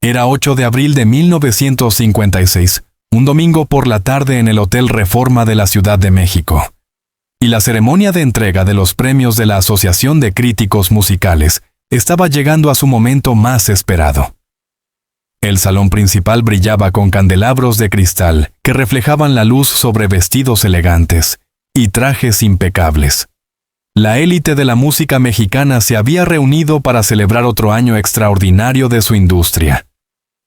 Era 8 de abril de 1956, un domingo por la tarde en el Hotel Reforma de la Ciudad de México. Y la ceremonia de entrega de los premios de la Asociación de Críticos Musicales estaba llegando a su momento más esperado. El salón principal brillaba con candelabros de cristal que reflejaban la luz sobre vestidos elegantes y trajes impecables. La élite de la música mexicana se había reunido para celebrar otro año extraordinario de su industria.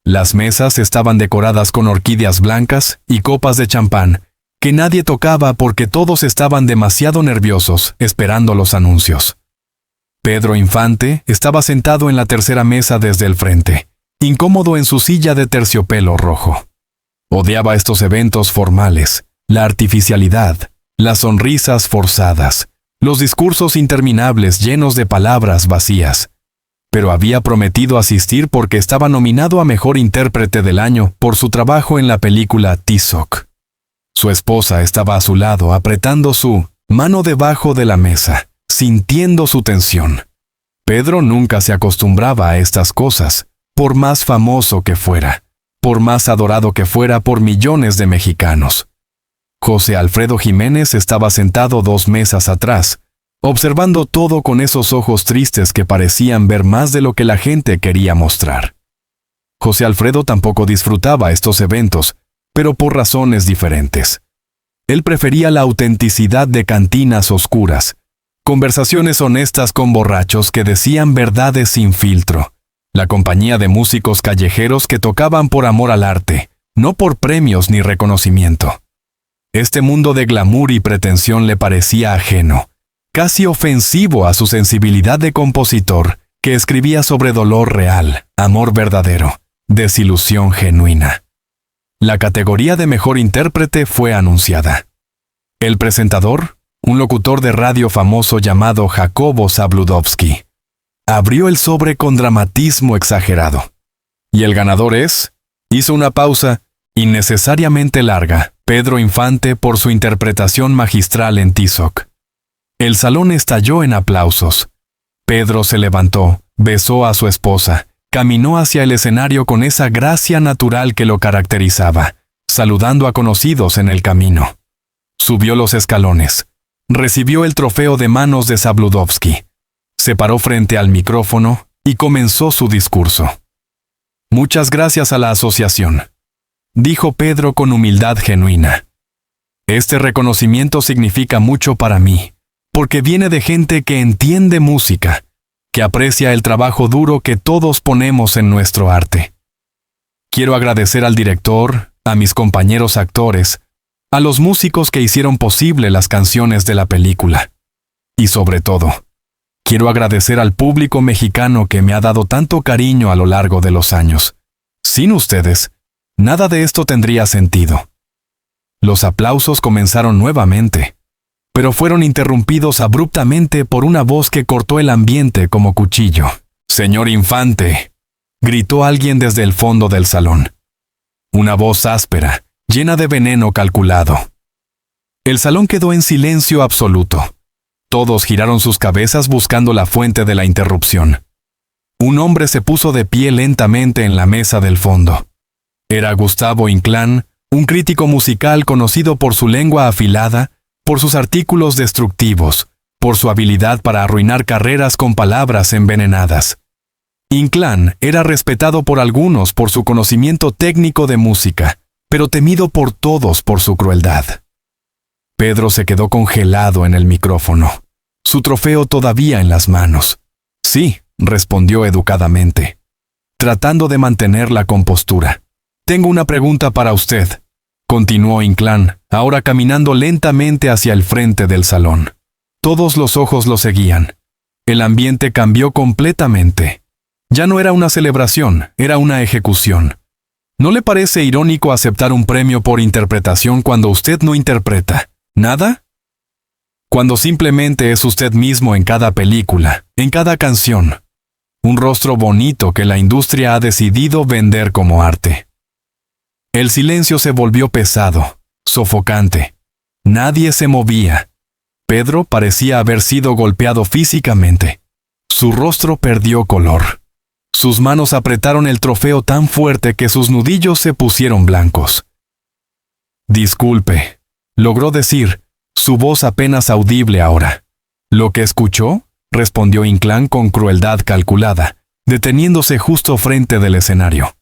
Las mesas estaban decoradas con orquídeas blancas y copas de champán, que nadie tocaba porque todos estaban demasiado nerviosos esperando los anuncios. Pedro Infante estaba sentado en la tercera mesa desde el frente, incómodo en su silla de terciopelo rojo. Odiaba estos eventos formales, la artificialidad, las sonrisas forzadas, los discursos interminables llenos de palabras vacías. Pero había prometido asistir porque estaba nominado a Mejor Intérprete del Año por su trabajo en la película Tizoc. Su esposa estaba a su lado apretando su mano debajo de la mesa, sintiendo su tensión. Pedro nunca se acostumbraba a estas cosas, por más famoso que fuera, por más adorado que fuera por millones de mexicanos. José Alfredo Jiménez estaba sentado 2 mesas atrás, observando todo con esos ojos tristes que parecían ver más de lo que la gente quería mostrar. José Alfredo tampoco disfrutaba estos eventos, pero por razones diferentes. Él prefería la autenticidad de cantinas oscuras, conversaciones honestas con borrachos que decían verdades sin filtro, la compañía de músicos callejeros que tocaban por amor al arte, no por premios ni reconocimiento. Este mundo de glamour y pretensión le parecía ajeno, casi ofensivo a su sensibilidad de compositor, que escribía sobre dolor real, amor verdadero, desilusión genuina. La categoría de Mejor Intérprete fue anunciada. El presentador, un locutor de radio famoso llamado Jacobo Zabludovsky, abrió el sobre con dramatismo exagerado. Y el ganador es, hizo una pausa innecesariamente larga, Pedro Infante por su interpretación magistral en Tizoc. El salón estalló en aplausos. Pedro se levantó, besó a su esposa, caminó hacia el escenario con esa gracia natural que lo caracterizaba, saludando a conocidos en el camino. Subió los escalones. Recibió el trofeo de manos de Zabludovsky. Se paró frente al micrófono y comenzó su discurso. Muchas gracias a la asociación, dijo Pedro con humildad genuina. Este reconocimiento significa mucho para mí, porque viene de gente que entiende música, que aprecia el trabajo duro que todos ponemos en nuestro arte. Quiero agradecer al director, a mis compañeros actores, a los músicos que hicieron posible las canciones de la película. Y sobre todo, quiero agradecer al público mexicano que me ha dado tanto cariño a lo largo de los años. Sin ustedes, nada de esto tendría sentido. Los aplausos comenzaron nuevamente, pero fueron interrumpidos abruptamente por una voz que cortó el ambiente como cuchillo. «Señor Infante», gritó alguien desde el fondo del salón. Una voz áspera, llena de veneno calculado. El salón quedó en silencio absoluto. Todos giraron sus cabezas buscando la fuente de la interrupción. Un hombre se puso de pie lentamente en la mesa del fondo. Era Gustavo Inclán, un crítico musical conocido por su lengua afilada, por sus artículos destructivos, por su habilidad para arruinar carreras con palabras envenenadas. Inclán era respetado por algunos por su conocimiento técnico de música, pero temido por todos por su crueldad. Pedro se quedó congelado en el micrófono, su trofeo todavía en las manos. «Sí», respondió educadamente, tratando de mantener la compostura. «Tengo una pregunta para usted», continuó Inclán, ahora caminando lentamente hacia el frente del salón. Todos los ojos lo seguían. El ambiente cambió completamente. Ya no era una celebración, era una ejecución. ¿No le parece irónico aceptar un premio por interpretación cuando usted no interpreta nada? Cuando simplemente es usted mismo en cada película, en cada canción. Un rostro bonito que la industria ha decidido vender como arte. El silencio se volvió pesado, sofocante. Nadie se movía. Pedro parecía haber sido golpeado físicamente. Su rostro perdió color. Sus manos apretaron el trofeo tan fuerte que sus nudillos se pusieron blancos. «Disculpe», logró decir, su voz apenas audible ahora. «¿Lo que escuchó?», respondió Inclán con crueldad calculada, deteniéndose justo frente del escenario.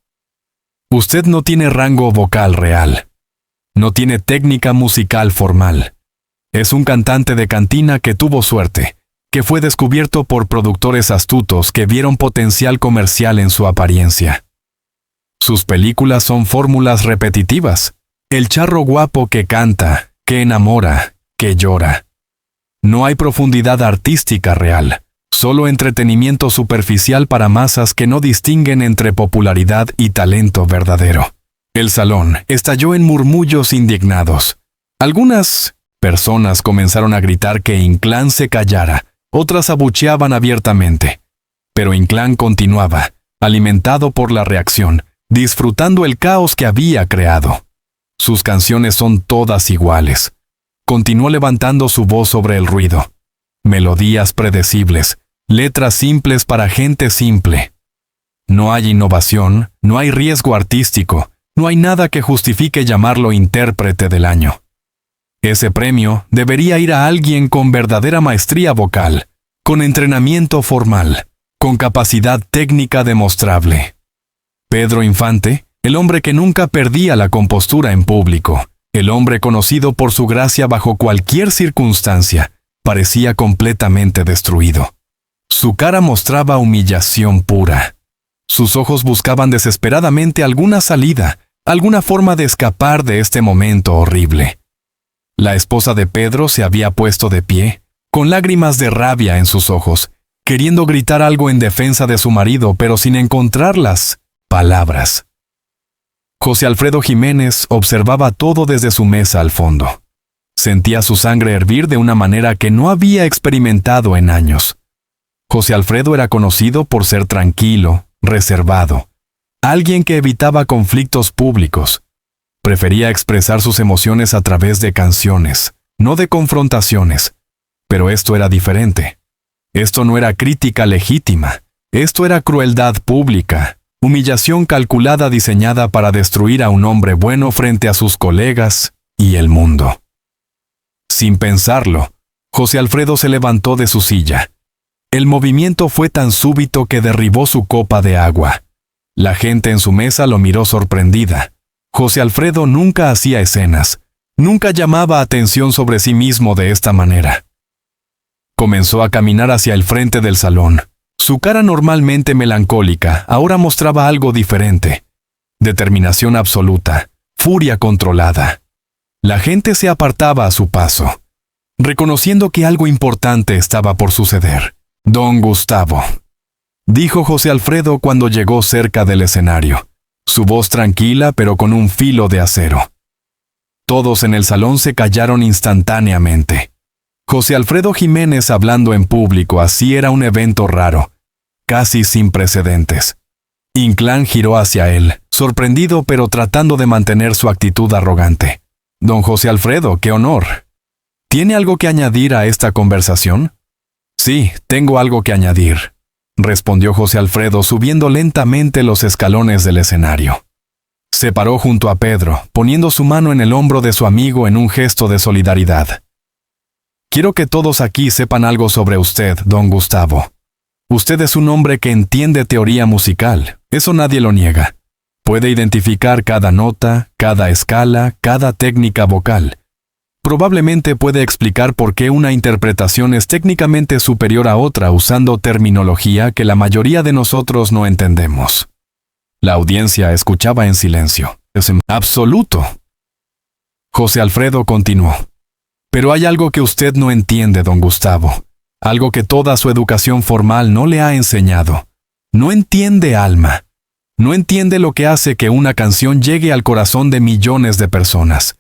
«Usted no tiene rango vocal real. No tiene técnica musical formal. Es un cantante de cantina que tuvo suerte, que fue descubierto por productores astutos que vieron potencial comercial en su apariencia. Sus películas son fórmulas repetitivas. El charro guapo que canta, que enamora, que llora. No hay profundidad artística real, solo entretenimiento superficial para masas que no distinguen entre popularidad y talento verdadero». El salón estalló en murmullos indignados. Algunas personas comenzaron a gritar que Inclán se callara, otras abucheaban abiertamente. Pero Inclán continuaba, alimentado por la reacción, disfrutando el caos que había creado. Sus canciones son todas iguales. Continuó levantando su voz sobre el ruido. Melodías predecibles, letras simples para gente simple. No hay innovación, no hay riesgo artístico, no hay nada que justifique llamarlo intérprete del año. Ese premio debería ir a alguien con verdadera maestría vocal, con entrenamiento formal, con capacidad técnica demostrable. Pedro Infante, el hombre que nunca perdía la compostura en público, el hombre conocido por su gracia bajo cualquier circunstancia, parecía completamente destruido. Su cara mostraba humillación pura. Sus ojos buscaban desesperadamente alguna salida, alguna forma de escapar de este momento horrible. La esposa de Pedro se había puesto de pie, con lágrimas de rabia en sus ojos, queriendo gritar algo en defensa de su marido, pero sin encontrar las palabras. José Alfredo Jiménez observaba todo desde su mesa al fondo. Sentía su sangre hervir de una manera que no había experimentado en años. José Alfredo era conocido por ser tranquilo, reservado, alguien que evitaba conflictos públicos. Prefería expresar sus emociones a través de canciones, no de confrontaciones. Pero esto era diferente. Esto no era crítica legítima. Esto era crueldad pública, humillación calculada diseñada para destruir a un hombre bueno frente a sus colegas y el mundo. Sin pensarlo, José Alfredo se levantó de su silla. El movimiento fue tan súbito que derribó su copa de agua. La gente en su mesa lo miró sorprendida. José Alfredo nunca hacía escenas, nunca llamaba atención sobre sí mismo de esta manera. Comenzó a caminar hacia el frente del salón. Su cara normalmente melancólica ahora mostraba algo diferente. Determinación absoluta, furia controlada. La gente se apartaba a su paso, reconociendo que algo importante estaba por suceder. «Don Gustavo», dijo José Alfredo cuando llegó cerca del escenario, su voz tranquila pero con un filo de acero. Todos en el salón se callaron instantáneamente. José Alfredo Jiménez hablando en público así era un evento raro, casi sin precedentes. Inclán giró hacia él, sorprendido pero tratando de mantener su actitud arrogante. «Don José Alfredo, qué honor. ¿Tiene algo que añadir a esta conversación?» «Sí, tengo algo que añadir», respondió José Alfredo subiendo lentamente los escalones del escenario. Se paró junto a Pedro, poniendo su mano en el hombro de su amigo en un gesto de solidaridad. «Quiero que todos aquí sepan algo sobre usted, don Gustavo. Usted es un hombre que entiende teoría musical, eso nadie lo niega. Puede identificar cada nota, cada escala, cada técnica vocal. Probablemente puede explicar por qué una interpretación es técnicamente superior a otra usando terminología que la mayoría de nosotros no entendemos». La audiencia escuchaba en silencio. «Es absoluto». José Alfredo continuó. «Pero hay algo que usted no entiende, don Gustavo. Algo que toda su educación formal no le ha enseñado. No entiende alma. No entiende lo que hace que una canción llegue al corazón de millones de personas.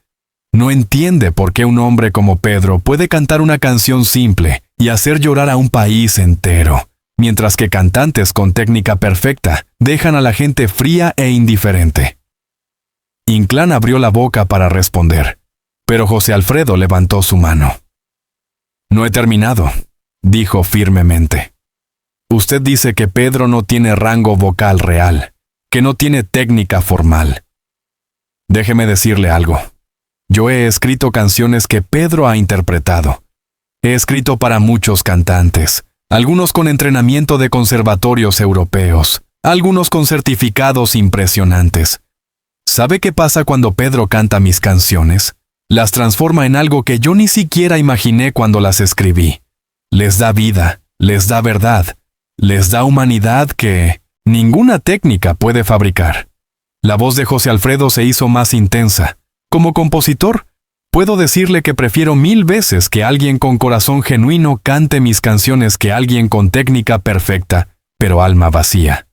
No entiende por qué un hombre como Pedro puede cantar una canción simple y hacer llorar a un país entero, mientras que cantantes con técnica perfecta dejan a la gente fría e indiferente». Inclán abrió la boca para responder, pero José Alfredo levantó su mano. «No he terminado», dijo firmemente. Usted dice que Pedro no tiene rango vocal real, que no tiene técnica formal. Déjeme decirle algo. Yo he escrito canciones que Pedro ha interpretado. He escrito para muchos cantantes, algunos con entrenamiento de conservatorios europeos, algunos con certificados impresionantes. ¿Sabe qué pasa cuando Pedro canta mis canciones? Las transforma en algo que yo ni siquiera imaginé cuando las escribí. Les da vida, les da verdad, les da humanidad que ninguna técnica puede fabricar. La voz de José Alfredo se hizo más intensa. Como compositor, puedo decirle que prefiero 1000 veces que alguien con corazón genuino cante mis canciones que alguien con técnica perfecta, pero alma vacía.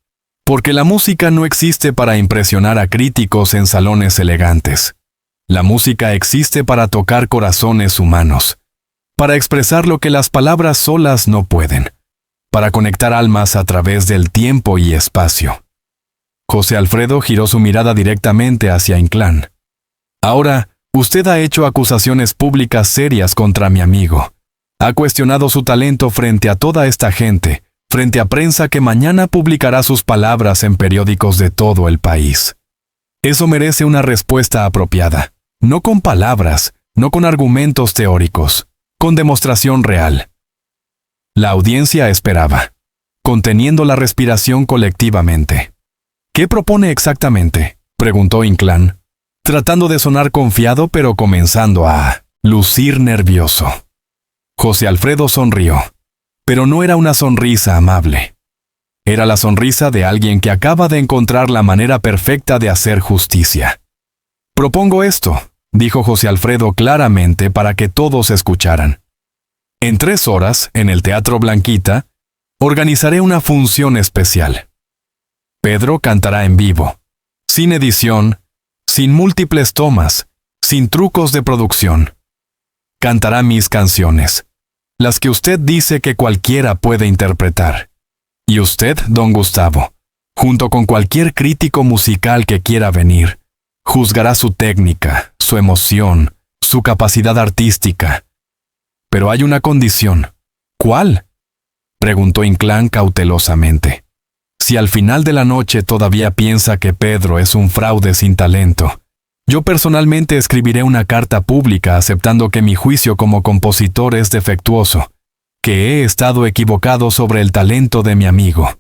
Porque la música no existe para impresionar a críticos en salones elegantes. La música existe para tocar corazones humanos, para expresar lo que las palabras solas no pueden, para conectar almas a través del tiempo y espacio. José Alfredo giró su mirada directamente hacia Inclán. Ahora, usted ha hecho acusaciones públicas serias contra mi amigo. Ha cuestionado su talento frente a toda esta gente, frente a prensa que mañana publicará sus palabras en periódicos de todo el país. Eso merece una respuesta apropiada, no con palabras, no con argumentos teóricos, con demostración real. La audiencia esperaba, conteniendo la respiración colectivamente. ¿Qué propone exactamente?, preguntó Inclán, tratando de sonar confiado pero comenzando a lucir nervioso. José Alfredo sonrió, pero no era una sonrisa amable. Era la sonrisa de alguien que acaba de encontrar la manera perfecta de hacer justicia. Propongo esto, dijo José Alfredo claramente para que todos escucharan. En 3 horas, en el Teatro Blanquita, organizaré una función especial. Pedro cantará en vivo, sin edición, sin múltiples tomas, sin trucos de producción. Cantará mis canciones, las que usted dice que cualquiera puede interpretar. Y usted, don Gustavo, junto con cualquier crítico musical que quiera venir, juzgará su técnica, su emoción, su capacidad artística. Pero hay una condición. ¿Cuál?, preguntó Inclán cautelosamente. Si al final de la noche todavía piensa que Pedro es un fraude sin talento, yo personalmente escribiré una carta pública aceptando que mi juicio como compositor es defectuoso, que he estado equivocado sobre el talento de mi amigo.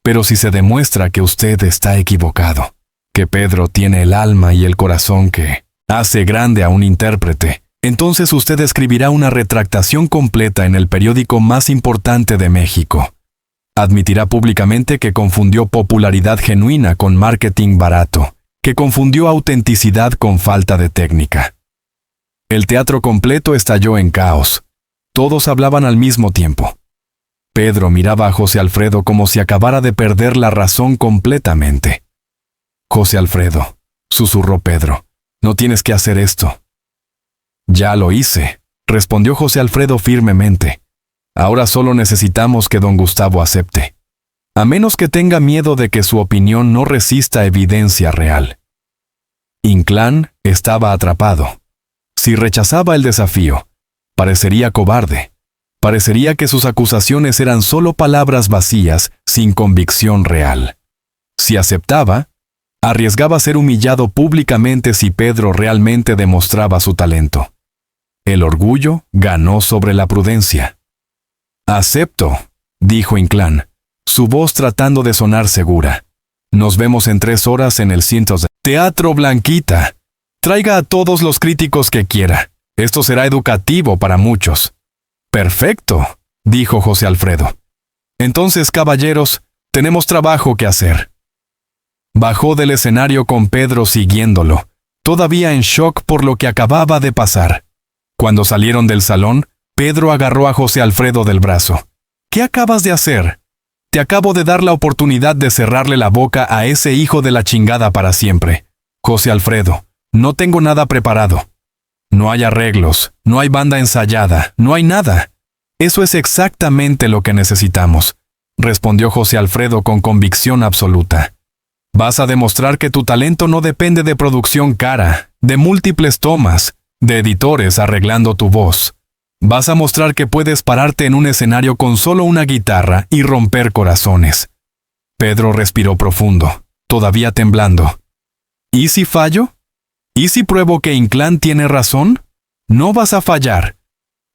Pero si se demuestra que usted está equivocado, que Pedro tiene el alma y el corazón que hace grande a un intérprete, entonces usted escribirá una retractación completa en el periódico más importante de México. Admitirá públicamente que confundió popularidad genuina con marketing barato, que confundió autenticidad con falta de técnica. El teatro completo estalló en caos. Todos hablaban al mismo tiempo. Pedro miraba a José Alfredo como si acabara de perder la razón completamente. José Alfredo, susurró Pedro, no tienes que hacer esto. Ya lo hice, respondió José Alfredo firmemente. Ahora solo necesitamos que don Gustavo acepte. A menos que tenga miedo de que su opinión no resista evidencia real. Inclán estaba atrapado. Si rechazaba el desafío, parecería cobarde. Parecería que sus acusaciones eran solo palabras vacías, sin convicción real. Si aceptaba, arriesgaba ser humillado públicamente si Pedro realmente demostraba su talento. El orgullo ganó sobre la prudencia. «Acepto», dijo Inclán, su voz tratando de sonar segura. «Nos vemos en 3 horas en el Teatro Blanquita. Traiga a todos los críticos que quiera. Esto será educativo para muchos». «Perfecto», dijo José Alfredo. «Entonces, caballeros, tenemos trabajo que hacer». Bajó del escenario con Pedro siguiéndolo, todavía en shock por lo que acababa de pasar. Cuando salieron del salón, Pedro agarró a José Alfredo del brazo. «¿Qué acabas de hacer? Te acabo de dar la oportunidad de cerrarle la boca a ese hijo de la chingada para siempre. José Alfredo, no tengo nada preparado. No hay arreglos, no hay banda ensayada, no hay nada. Eso es exactamente lo que necesitamos», respondió José Alfredo con convicción absoluta. «Vas a demostrar que tu talento no depende de producción cara, de múltiples tomas, de editores arreglando tu voz. Vas a mostrar que puedes pararte en un escenario con solo una guitarra y romper corazones. Pedro respiró profundo, todavía temblando. ¿Y si fallo? ¿Y si pruebo que Inclán tiene razón? No vas a fallar,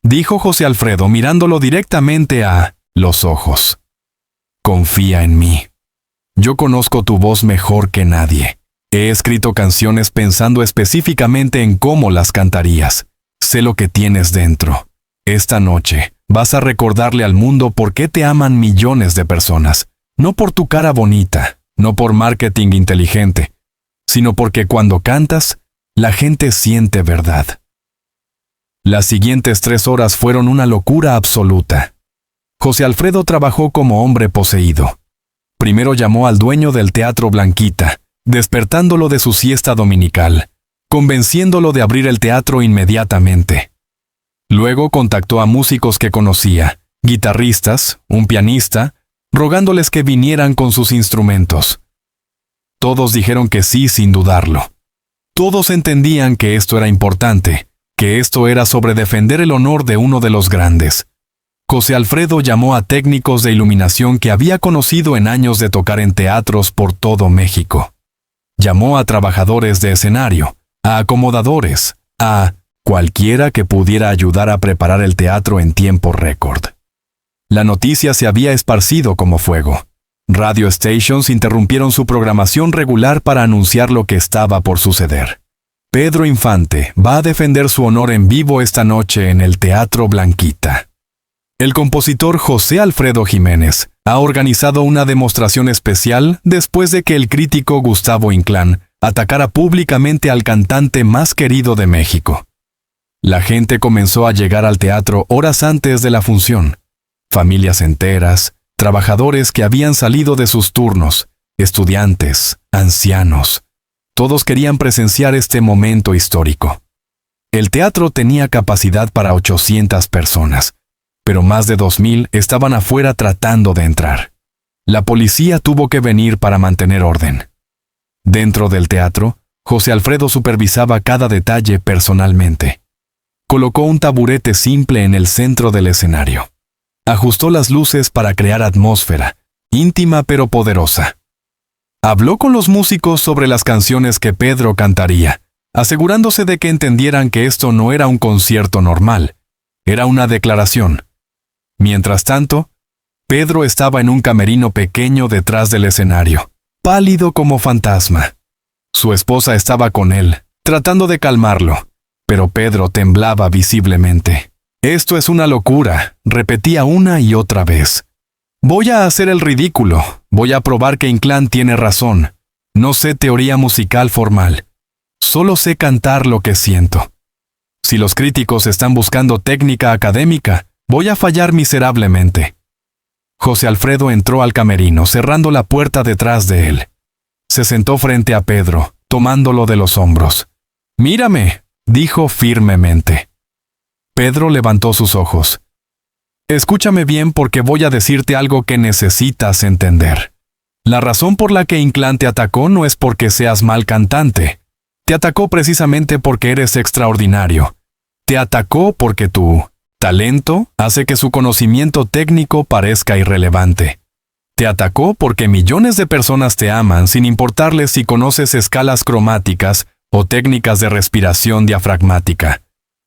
dijo José Alfredo mirándolo directamente a los ojos. Confía en mí. Yo conozco tu voz mejor que nadie. He escrito canciones pensando específicamente en cómo las cantarías. Sé lo que tienes dentro. Esta noche vas a recordarle al mundo por qué te aman millones de personas. No por tu cara bonita, no por marketing inteligente, sino porque cuando cantas, la gente siente verdad. Las siguientes 3 horas fueron una locura absoluta. José Alfredo trabajó como hombre poseído. Primero llamó al dueño del Teatro Blanquita, despertándolo de su siesta dominical, convenciéndolo de abrir el teatro inmediatamente. Luego contactó a músicos que conocía, guitarristas, un pianista, rogándoles que vinieran con sus instrumentos. Todos dijeron que sí sin dudarlo. Todos entendían que esto era importante, que esto era sobre defender el honor de uno de los grandes. José Alfredo llamó a técnicos de iluminación que había conocido en años de tocar en teatros por todo México. Llamó a trabajadores de escenario, a acomodadores, a cualquiera que pudiera ayudar a preparar el teatro en tiempo récord. La noticia se había esparcido como fuego. Radio stations interrumpieron su programación regular para anunciar lo que estaba por suceder. Pedro Infante va a defender su honor en vivo esta noche en el Teatro Blanquita. El compositor José Alfredo Jiménez ha organizado una demostración especial después de que el crítico Gustavo Inclán atacara públicamente al cantante más querido de México. La gente comenzó a llegar al teatro horas antes de la función. Familias enteras, trabajadores que habían salido de sus turnos, estudiantes, ancianos. Todos querían presenciar este momento histórico. El teatro tenía capacidad para 800 personas, pero más de 2,000 estaban afuera tratando de entrar. La policía tuvo que venir para mantener orden. Dentro del teatro, José Alfredo supervisaba cada detalle personalmente. Colocó un taburete simple en el centro del escenario. Ajustó las luces para crear atmósfera, íntima pero poderosa. Habló con los músicos sobre las canciones que Pedro cantaría, asegurándose de que entendieran que esto no era un concierto normal, era una declaración. Mientras tanto, Pedro estaba en un camerino pequeño detrás del escenario, pálido como fantasma. Su esposa estaba con él, tratando de calmarlo, pero Pedro temblaba visiblemente. «Esto es una locura», repetía una y otra vez. «Voy a hacer el ridículo, voy a probar que Inclán tiene razón. No sé teoría musical formal. Solo sé cantar lo que siento. Si los críticos están buscando técnica académica, voy a fallar miserablemente». José Alfredo entró al camerino, cerrando la puerta detrás de él. Se sentó frente a Pedro, tomándolo de los hombros. «Mírame», dijo firmemente. Pedro levantó sus ojos. «Escúchame bien porque voy a decirte algo que necesitas entender. La razón por la que Inclán te atacó no es porque seas mal cantante. Te atacó precisamente porque eres extraordinario. Te atacó porque tu talento hace que su conocimiento técnico parezca irrelevante. Te atacó porque millones de personas te aman sin importarles si conoces escalas cromáticas o técnicas de respiración diafragmática».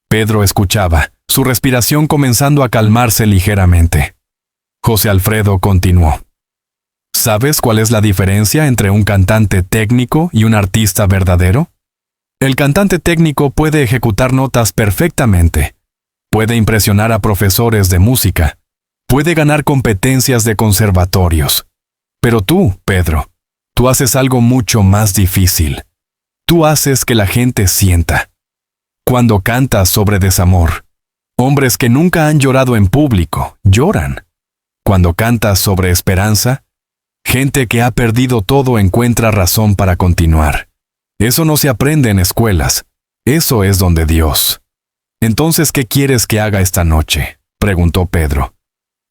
Pedro escuchaba, su respiración comenzando a calmarse ligeramente. José Alfredo continuó. ¿Sabes cuál es la diferencia entre un cantante técnico y un artista verdadero? El cantante técnico puede ejecutar notas perfectamente, puede impresionar a profesores de música, puede ganar competencias de conservatorios. Pero tú, Pedro, tú haces algo mucho más difícil. Tú haces que la gente sienta. Cuando cantas sobre desamor, hombres que nunca han llorado en público, lloran. Cuando cantas sobre esperanza, gente que ha perdido todo encuentra razón para continuar. Eso no se aprende en escuelas. Eso es don de Dios. Entonces, ¿qué quieres que haga esta noche?, preguntó Pedro.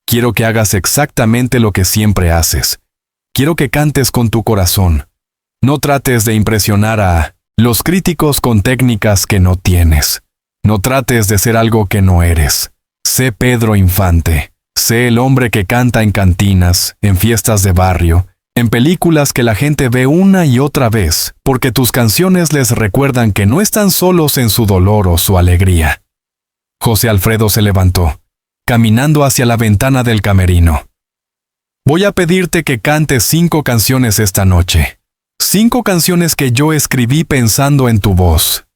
Quiero que hagas exactamente lo que siempre haces. Quiero que cantes con tu corazón. No trates de impresionar a los críticos con técnicas que no tienes. No trates de ser algo que no eres. Sé Pedro Infante. Sé el hombre que canta en cantinas, en fiestas de barrio, en películas que la gente ve una y otra vez, porque tus canciones les recuerdan que no están solos en su dolor o su alegría. José Alfredo se levantó, caminando hacia la ventana del camerino. Voy a pedirte que cantes 5 canciones esta noche. 5 canciones que yo escribí pensando en tu voz.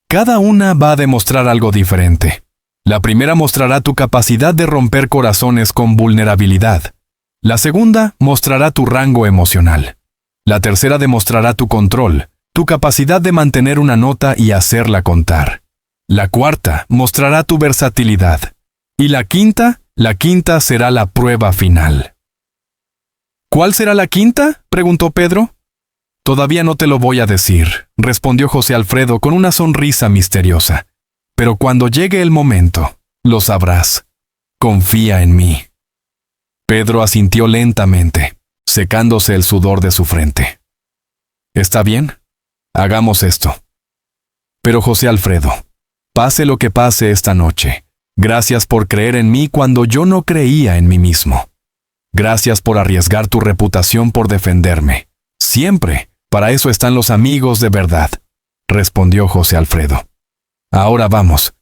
Cada una va a demostrar algo diferente. La primera mostrará tu capacidad de romper corazones con vulnerabilidad. La segunda mostrará tu rango emocional. La tercera demostrará tu control, tu capacidad de mantener una nota y hacerla contar. La cuarta mostrará tu versatilidad. Y la quinta será la prueba final. ¿Cuál será la quinta?, preguntó Pedro. Todavía no te lo voy a decir, respondió José Alfredo con una sonrisa misteriosa. Pero cuando llegue el momento, lo sabrás. Confía en mí. Pedro asintió lentamente, secándose el sudor de su frente. ¿Está bien? Hagamos esto. Pero José Alfredo, pase lo que pase esta noche, gracias por creer en mí cuando yo no creía en mí mismo. Gracias por arriesgar tu reputación por defenderme. Siempre, para eso están los amigos de verdad, respondió José Alfredo. Ahora vamos.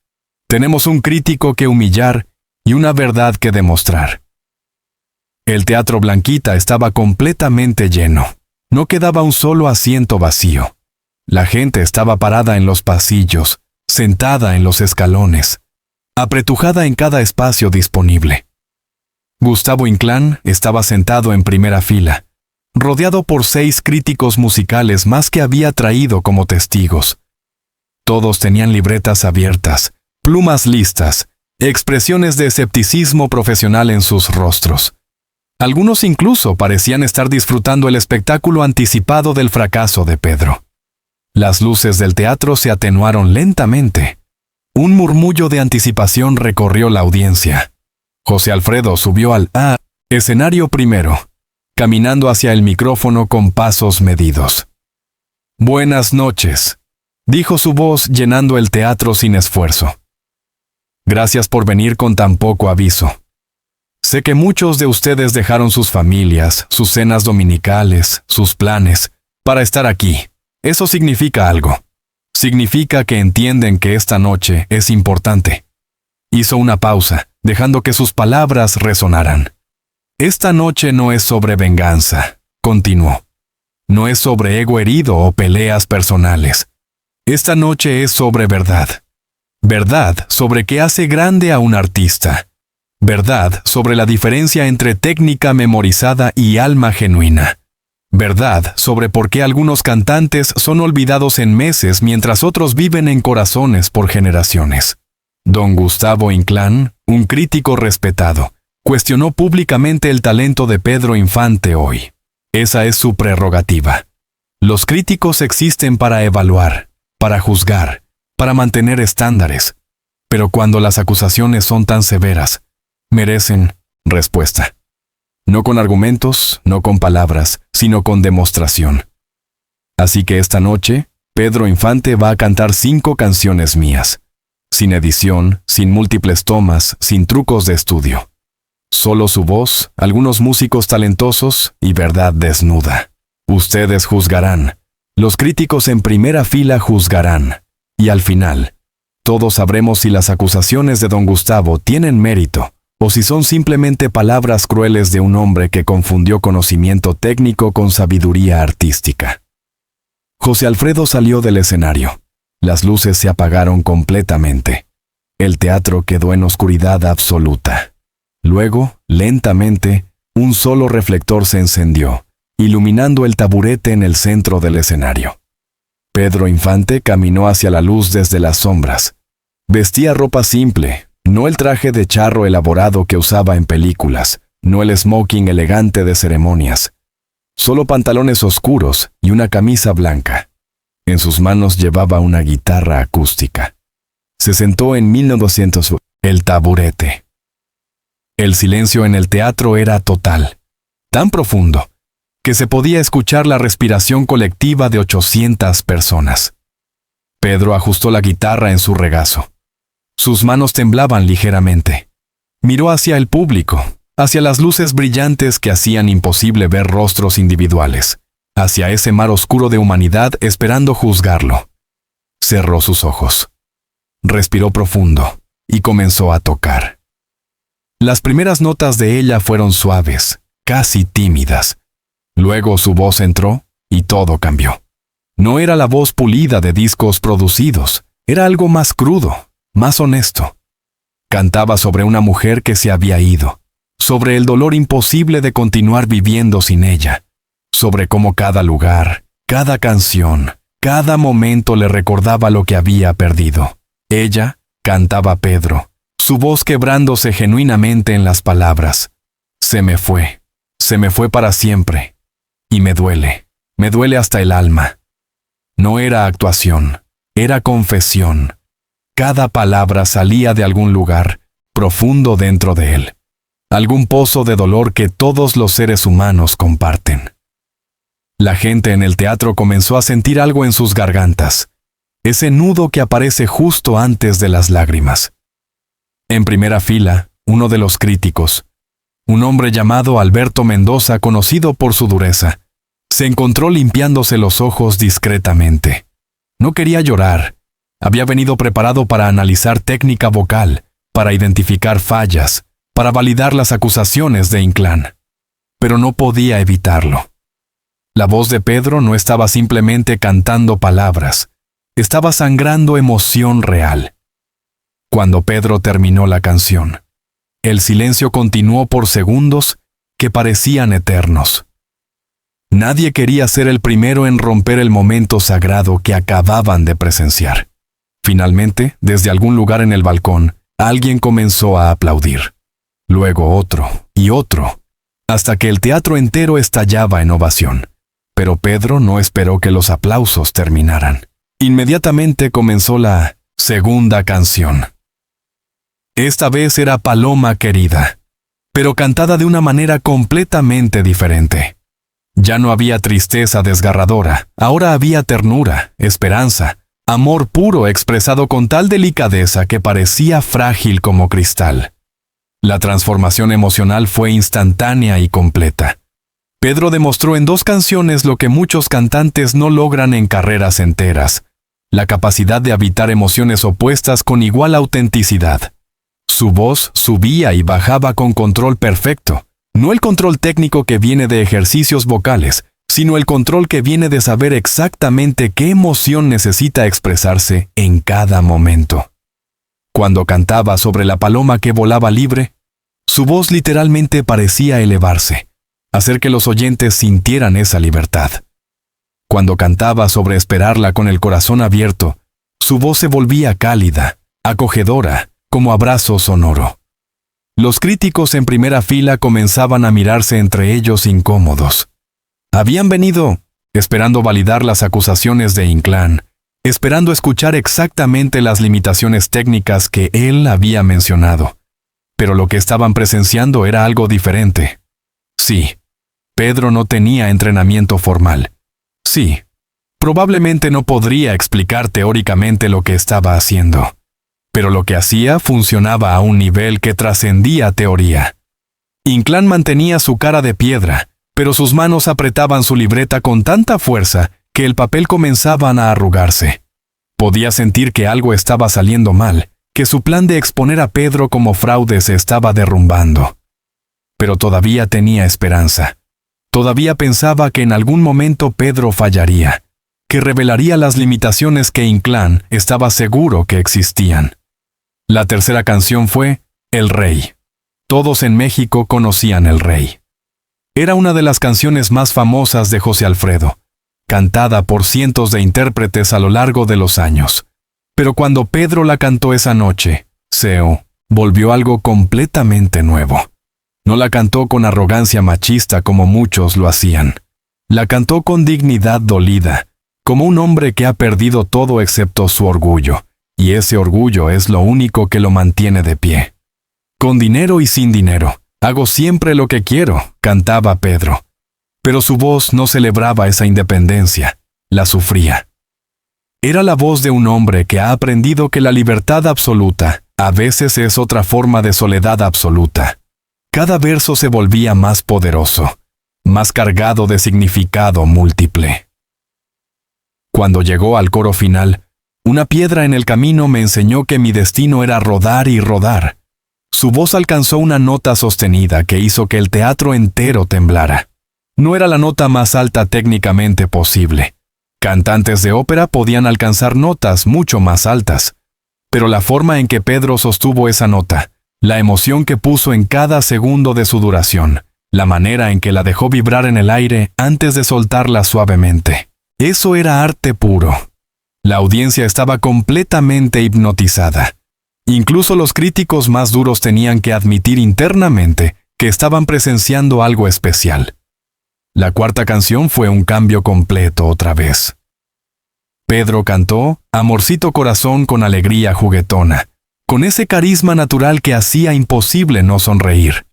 Tenemos un crítico que humillar y una verdad que demostrar. El Teatro Blanquita estaba completamente lleno. No quedaba un solo asiento vacío. La gente estaba parada en los pasillos, sentada en los escalones, apretujada en cada espacio disponible. Gustavo Inclán estaba sentado en primera fila, rodeado por 6 críticos musicales más que había traído como testigos. Todos tenían libretas abiertas, plumas listas, expresiones de escepticismo profesional en sus rostros. Algunos incluso parecían estar disfrutando el espectáculo anticipado del fracaso de Pedro. Las luces del teatro se atenuaron lentamente. Un murmullo de anticipación recorrió la audiencia. José Alfredo subió al escenario primero, caminando hacia el micrófono con pasos medidos. Buenas noches, dijo su voz llenando el teatro sin esfuerzo. Gracias por venir con tan poco aviso. Sé que muchos de ustedes dejaron sus familias, sus cenas dominicales, sus planes, para estar aquí. Eso significa algo. Significa que entienden que esta noche es importante. Hizo una pausa, dejando que sus palabras resonaran. Esta noche no es sobre venganza, continuó. No es sobre ego herido o peleas personales. Esta noche es sobre verdad. Verdad sobre qué hace grande a un artista. Verdad sobre la diferencia entre técnica memorizada y alma genuina. Verdad sobre por qué algunos cantantes son olvidados en meses mientras otros viven en corazones por generaciones. Don Gustavo Inclán, un crítico respetado, cuestionó públicamente el talento de Pedro Infante hoy. Esa es su prerrogativa. Los críticos existen para evaluar, para juzgar, para mantener estándares. Pero cuando las acusaciones son tan severas, merecen respuesta. No con argumentos, no con palabras, sino con demostración. Así que esta noche, Pedro Infante va a cantar 5 canciones mías. Sin edición, sin múltiples tomas, sin trucos de estudio. Solo su voz, algunos músicos talentosos y verdad desnuda. Ustedes juzgarán. Los críticos en primera fila juzgarán. Y al final, todos sabremos si las acusaciones de don Gustavo tienen mérito o si son simplemente palabras crueles de un hombre que confundió conocimiento técnico con sabiduría artística. José Alfredo salió del escenario. Las luces se apagaron completamente. El teatro quedó en oscuridad absoluta. Luego, lentamente, un solo reflector se encendió, iluminando el taburete en el centro del escenario. Pedro Infante caminó hacia la luz desde las sombras. Vestía ropa simple, no el traje de charro elaborado que usaba en películas, no el smoking elegante de ceremonias. Solo pantalones oscuros y una camisa blanca. En sus manos llevaba una guitarra acústica. Se sentó en 1900 el taburete. El silencio en el teatro era total, tan profundo, que se podía escuchar la respiración colectiva de 800 personas. Pedro ajustó la guitarra en su regazo. Sus manos temblaban ligeramente. Miró hacia el público, hacia las luces brillantes que hacían imposible ver rostros individuales, hacia ese mar oscuro de humanidad esperando juzgarlo. Cerró sus ojos. Respiró profundo y comenzó a tocar. Las primeras notas de ella fueron suaves, casi tímidas. Luego su voz entró y todo cambió. No era la voz pulida de discos producidos, era algo más crudo, más honesto. Cantaba sobre una mujer que se había ido, sobre el dolor imposible de continuar viviendo sin ella, sobre cómo cada lugar, cada canción, cada momento le recordaba lo que había perdido. Ella cantaba Pedro, su voz quebrándose genuinamente en las palabras. Se me fue para siempre, y me duele hasta el alma. No era actuación, era confesión. Cada palabra salía de algún lugar profundo dentro de él, algún pozo de dolor que todos los seres humanos comparten. La gente en el teatro comenzó a sentir algo en sus gargantas, ese nudo que aparece justo antes de las lágrimas. En primera fila, uno de los críticos, un hombre llamado Alberto Mendoza, conocido por su dureza, se encontró limpiándose los ojos discretamente. No quería llorar. Había venido preparado para analizar técnica vocal, para identificar fallas, para validar las acusaciones de Inclán. Pero no podía evitarlo. La voz de Pedro no estaba simplemente cantando palabras, estaba sangrando emoción real. Cuando Pedro terminó la canción, el silencio continuó por segundos que parecían eternos. Nadie quería ser el primero en romper el momento sagrado que acababan de presenciar. Finalmente, desde algún lugar en el balcón, alguien comenzó a aplaudir. Luego otro y otro, hasta que el teatro entero estallaba en ovación. Pero Pedro no esperó que los aplausos terminaran. Inmediatamente comenzó la segunda canción. Esta vez era Paloma Querida, pero cantada de una manera completamente diferente. Ya no había tristeza desgarradora, ahora había ternura, esperanza, amor puro expresado con tal delicadeza que parecía frágil como cristal. La transformación emocional fue instantánea y completa. Pedro demostró en 2 canciones lo que muchos cantantes no logran en carreras enteras: la capacidad de habitar emociones opuestas con igual autenticidad. Su voz subía y bajaba con control perfecto, no el control técnico que viene de ejercicios vocales, sino el control que viene de saber exactamente qué emoción necesita expresarse en cada momento. Cuando cantaba sobre la paloma que volaba libre, su voz literalmente parecía elevarse, hacer que los oyentes sintieran esa libertad. Cuando cantaba sobre esperarla con el corazón abierto, su voz se volvía cálida, acogedora, como abrazo sonoro. Los críticos en primera fila comenzaban a mirarse entre ellos incómodos. Habían venido esperando validar las acusaciones de Inclán, esperando escuchar exactamente las limitaciones técnicas que él había mencionado. Pero lo que estaban presenciando era algo diferente. Sí, Pedro no tenía entrenamiento formal. Sí, probablemente no podría explicar teóricamente lo que estaba haciendo. Pero lo que hacía funcionaba a un nivel que trascendía teoría. Inclán mantenía su cara de piedra, pero sus manos apretaban su libreta con tanta fuerza que el papel comenzaba a arrugarse. Podía sentir que algo estaba saliendo mal, que su plan de exponer a Pedro como fraude se estaba derrumbando. Pero todavía tenía esperanza. Todavía pensaba que en algún momento Pedro fallaría, que revelaría las limitaciones que Inclán estaba seguro que existían. La tercera canción fue El Rey. Todos en México conocían El Rey. Era una de las canciones más famosas de José Alfredo, cantada por cientos de intérpretes a lo largo de los años. Pero cuando Pedro la cantó esa noche, se volvió algo completamente nuevo. No la cantó con arrogancia machista como muchos lo hacían. La cantó con dignidad dolida, como un hombre que ha perdido todo excepto su orgullo, y ese orgullo es lo único que lo mantiene de pie. Con dinero y sin dinero, hago siempre lo que quiero, cantaba Pedro. Pero su voz no celebraba esa independencia, la sufría. Era la voz de un hombre que ha aprendido que la libertad absoluta A veces es otra forma de soledad absoluta. Cada verso se volvía más poderoso, más cargado de significado múltiple. Cuando llegó al coro final, una piedra en el camino me enseñó que mi destino era rodar y rodar. Su voz alcanzó una nota sostenida que hizo que el teatro entero temblara. No era la nota más alta técnicamente posible. Cantantes de ópera podían alcanzar notas mucho más altas. Pero la forma en que Pedro sostuvo esa nota, la emoción que puso en cada segundo de su duración, la manera en que la dejó vibrar en el aire antes de soltarla suavemente, eso era arte puro. La audiencia estaba completamente hipnotizada. Incluso los críticos más duros tenían que admitir internamente que estaban presenciando algo especial. La cuarta canción fue un cambio completo otra vez. Pedro cantó Amorcito Corazón con alegría juguetona, con ese carisma natural que hacía imposible no sonreír.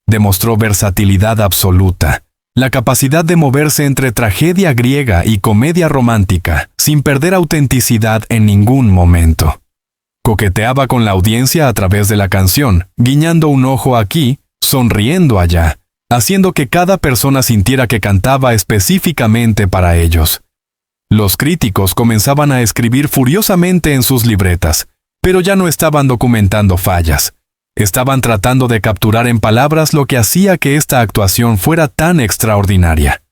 Demostró versatilidad absoluta, la capacidad de moverse entre tragedia griega y comedia romántica, sin perder autenticidad en ningún momento. Coqueteaba con la audiencia a través de la canción, guiñando un ojo aquí, sonriendo allá, haciendo que cada persona sintiera que cantaba específicamente para ellos. Los críticos comenzaban a escribir furiosamente en sus libretas, pero ya no estaban documentando fallas. Estaban tratando de capturar en palabras lo que hacía que esta actuación fuera tan extraordinaria.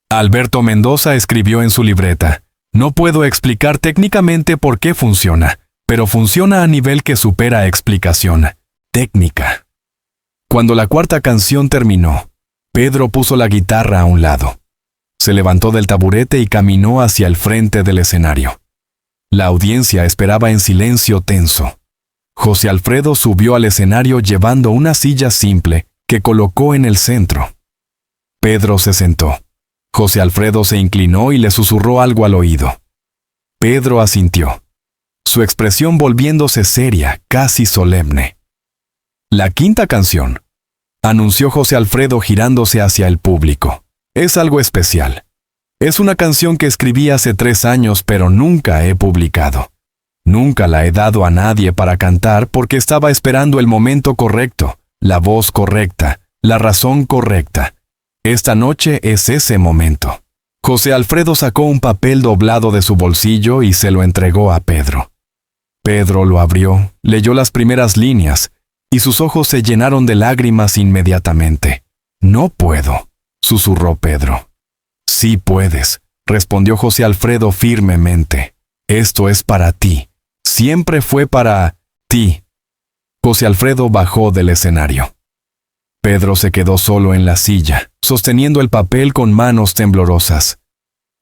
Alberto Mendoza escribió en su libreta: "No puedo explicar técnicamente por qué funciona, pero funciona a nivel que supera explicación. Técnica". Cuando la cuarta canción terminó, Pedro puso la guitarra a un lado. Se levantó del taburete y caminó hacia el frente del escenario. La audiencia esperaba en silencio tenso. José Alfredo subió al escenario llevando una silla simple que colocó en el centro. Pedro se sentó. José Alfredo se inclinó y le susurró algo al oído. Pedro asintió, su expresión volviéndose seria, casi solemne. La quinta canción, anunció José Alfredo girándose hacia el público, es algo especial. Es una canción que escribí hace 3 años, pero nunca he publicado. Nunca la he dado a nadie para cantar porque estaba esperando el momento correcto, la voz correcta, la razón correcta. Esta noche es ese momento. José Alfredo sacó un papel doblado de su bolsillo y se lo entregó a Pedro. Pedro lo abrió, leyó las primeras líneas, y sus ojos se llenaron de lágrimas inmediatamente. «No puedo», susurró Pedro. «Sí puedes», respondió José Alfredo firmemente. «Esto es para ti. Siempre fue para ti». José Alfredo bajó del escenario. Pedro se quedó solo en la silla, sosteniendo el papel con manos temblorosas.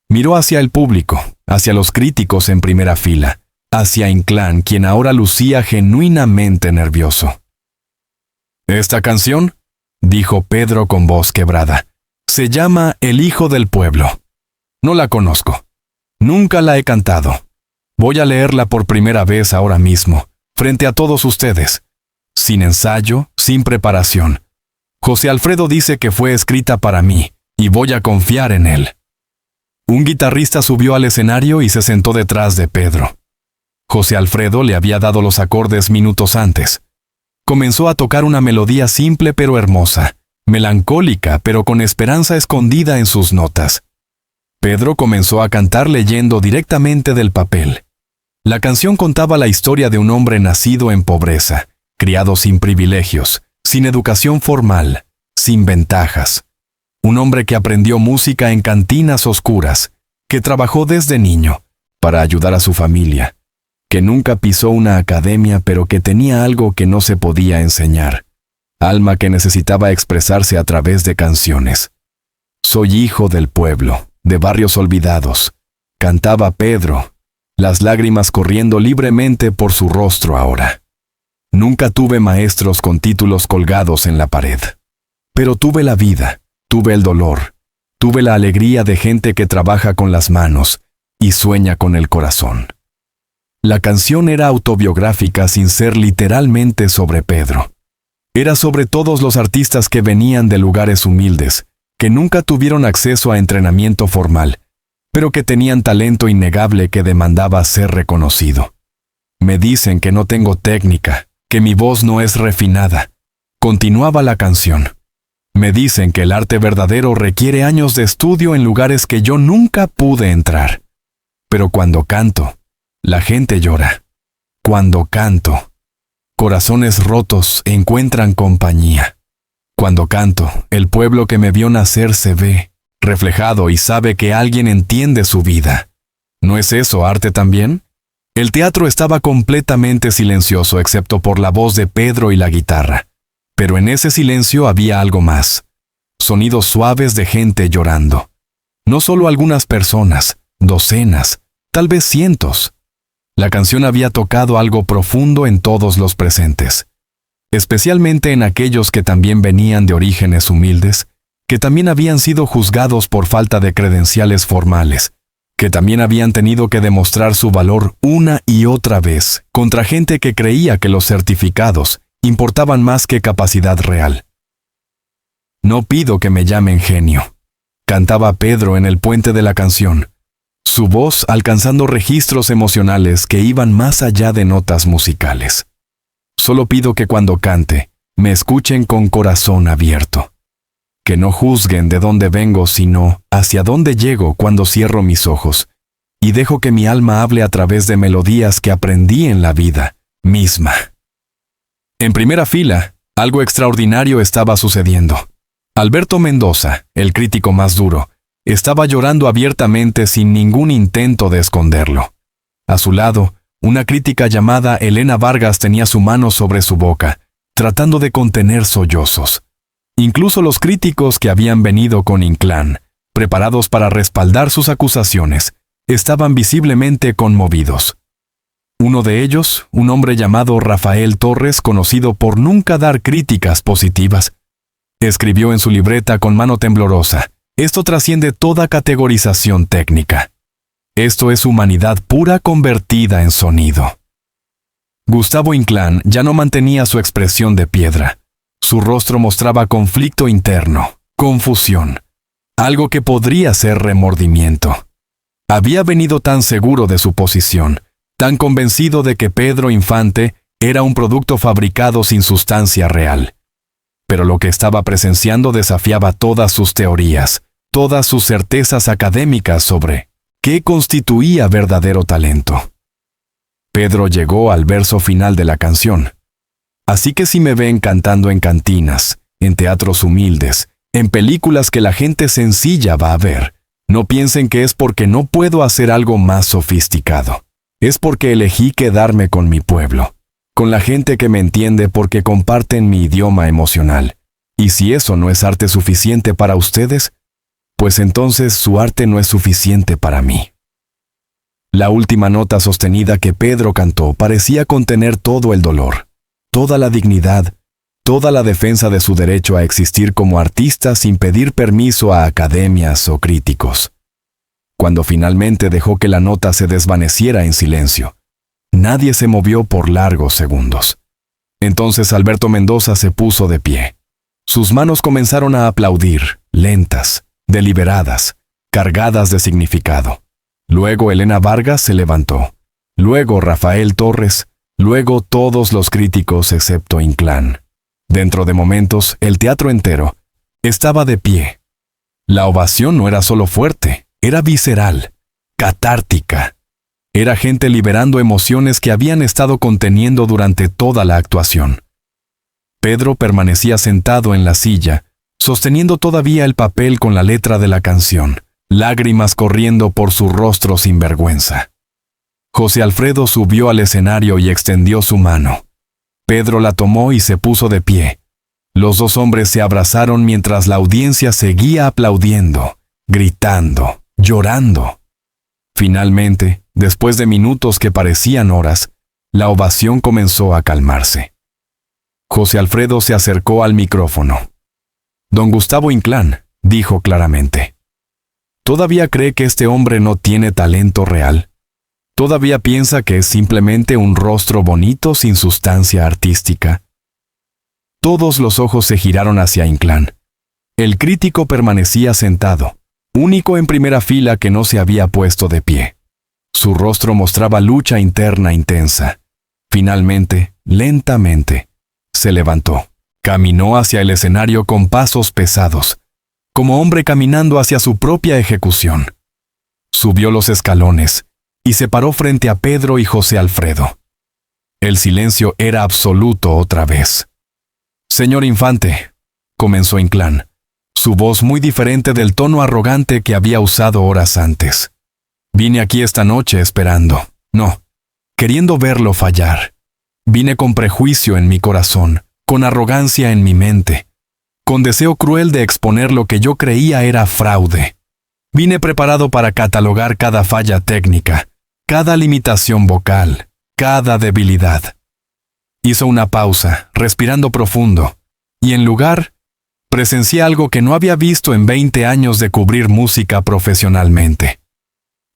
Miró hacia el público, hacia los críticos en primera fila, hacia Inclán, quien ahora lucía genuinamente nervioso. «Esta canción», dijo Pedro con voz quebrada, «se llama El Hijo del Pueblo. No la conozco. Nunca la he cantado. Voy a leerla por primera vez ahora mismo, frente a todos ustedes. Sin ensayo, sin preparación. José Alfredo dice que fue escrita para mí, y voy a confiar en él». Un guitarrista subió al escenario y se sentó detrás de Pedro. José Alfredo le había dado los acordes minutos antes. Comenzó a tocar una melodía simple pero hermosa, melancólica pero con esperanza escondida en sus notas. Pedro comenzó a cantar leyendo directamente del papel. La canción contaba la historia de un hombre nacido en pobreza, criado sin privilegios, sin educación formal, sin ventajas. Un hombre que aprendió música en cantinas oscuras, que trabajó desde niño para ayudar a su familia, que nunca pisó una academia pero que tenía algo que no se podía enseñar, alma que necesitaba expresarse a través de canciones. «Soy hijo del pueblo, de barrios olvidados», cantaba Pedro, las lágrimas corriendo libremente por su rostro ahora. «Nunca tuve maestros con títulos colgados en la pared. Pero tuve la vida, tuve el dolor, tuve la alegría de gente que trabaja con las manos y sueña con el corazón». La canción era autobiográfica sin ser literalmente sobre Pedro. Era sobre todos los artistas que venían de lugares humildes, que nunca tuvieron acceso a entrenamiento formal, pero que tenían talento innegable que demandaba ser reconocido. Me dicen que no tengo técnica, que mi voz no es refinada. Continuaba la canción. Me dicen que el arte verdadero requiere años de estudio en lugares que yo nunca pude entrar. Pero cuando canto, la gente llora. Cuando canto, corazones rotos encuentran compañía. Cuando canto, el pueblo que me vio nacer se ve reflejado y sabe que alguien entiende su vida. ¿No es eso arte también? El teatro estaba completamente silencioso excepto por la voz de Pedro y la guitarra. Pero en ese silencio había algo más. Sonidos suaves de gente llorando. No solo algunas personas, docenas, tal vez cientos. La canción había tocado algo profundo en todos los presentes, especialmente en aquellos que también venían de orígenes humildes, que también habían sido juzgados por falta de credenciales formales, que también habían tenido que demostrar su valor una y otra vez contra gente que creía que los certificados importaban más que capacidad real. No pido que me llamen genio, cantaba Pedro en el puente de la canción, su voz alcanzando registros emocionales que iban más allá de notas musicales. Solo pido que cuando cante, me escuchen con corazón abierto. Que no juzguen de dónde vengo, sino hacia dónde llego cuando cierro mis ojos y dejo que mi alma hable a través de melodías que aprendí en la vida misma. En primera fila, algo extraordinario estaba sucediendo. Alberto Mendoza, el crítico más duro, estaba llorando abiertamente sin ningún intento de esconderlo. A su lado, una crítica llamada Elena Vargas tenía su mano sobre su boca, tratando de contener sollozos. Incluso los críticos que habían venido con Inclán, preparados para respaldar sus acusaciones, estaban visiblemente conmovidos. Uno de ellos, un hombre llamado Rafael Torres, conocido por nunca dar críticas positivas, escribió en su libreta con mano temblorosa: «Esto trasciende toda categorización técnica. Esto es humanidad pura convertida en sonido». Gustavo Inclán ya no mantenía su expresión de piedra. Su rostro mostraba conflicto interno, confusión, algo que podría ser remordimiento. Había venido tan seguro de su posición, tan convencido de que Pedro Infante era un producto fabricado sin sustancia real. Pero lo que estaba presenciando desafiaba todas sus teorías, todas sus certezas académicas sobre qué constituía verdadero talento. Pedro llegó al verso final de la canción. Así que si me ven cantando en cantinas, en teatros humildes, en películas que la gente sencilla va a ver, no piensen que es porque no puedo hacer algo más sofisticado. Es porque elegí quedarme con mi pueblo, con la gente que me entiende porque comparten mi idioma emocional. Y si eso no es arte suficiente para ustedes, pues entonces su arte no es suficiente para mí. La última nota sostenida que Pedro cantó parecía contener todo el dolor, toda la dignidad, toda la defensa de su derecho a existir como artista sin pedir permiso a academias o críticos. Cuando finalmente dejó que la nota se desvaneciera en silencio, nadie se movió por largos segundos. Entonces Alberto Mendoza se puso de pie. Sus manos comenzaron a aplaudir, lentas, deliberadas, cargadas de significado. Luego Elena Vargas se levantó. Luego Rafael Torres. Luego todos los críticos excepto Inclán. Dentro de momentos, el teatro entero estaba de pie. La ovación no era solo fuerte, era visceral, catártica. Era gente liberando emociones que habían estado conteniendo durante toda la actuación. Pedro permanecía sentado en la silla, sosteniendo todavía el papel con la letra de la canción, lágrimas corriendo por su rostro sin vergüenza. José Alfredo subió al escenario y extendió su mano. Pedro la tomó y se puso de pie. Los dos hombres se abrazaron mientras la audiencia seguía aplaudiendo, gritando, llorando. Finalmente, después de minutos que parecían horas, la ovación comenzó a calmarse. José Alfredo se acercó al micrófono. «Don Gustavo Inclán», dijo claramente. «¿Todavía cree que este hombre no tiene talento real? ¿Todavía piensa que es simplemente un rostro bonito sin sustancia artística?» Todos los ojos se giraron hacia Inclán. El crítico permanecía sentado, único en primera fila que no se había puesto de pie. Su rostro mostraba lucha interna intensa, Finalmente, lentamente, se levantó. Caminó hacia el escenario con pasos pesados, como hombre caminando hacia su propia ejecución. Subió los escalones y se paró frente a Pedro y José Alfredo. El silencio era absoluto otra vez. «Señor Infante», comenzó Inclán, su voz muy diferente del tono arrogante que había usado horas antes. «Vine aquí esta noche esperando, no, queriendo verlo fallar. Vine con prejuicio en mi corazón, con arrogancia en mi mente, con deseo cruel de exponer lo que yo creía era fraude. Vine preparado para catalogar cada falla técnica, cada limitación vocal, cada debilidad». Hizo una pausa, respirando profundo, y en lugar, presencié algo que no había visto en 20 años de cubrir música profesionalmente.